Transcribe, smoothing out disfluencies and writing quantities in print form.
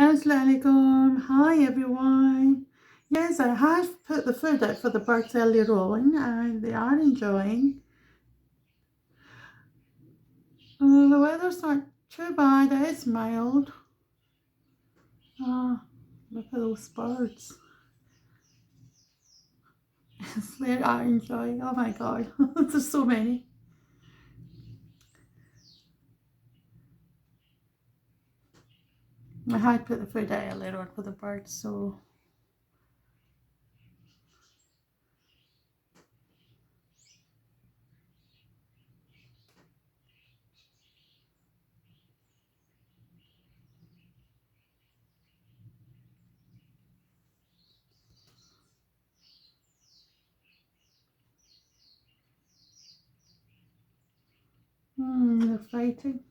Assalamualaikum. Hi everyone. Yes, I have put the food out for the birds earlier on and they are enjoying. The weather's not too bad, it is mild. Ah, look at those birds. Yes, they are enjoying. Oh my god, there's so many. I had put the food out earlier on for the birds, so they're fighting.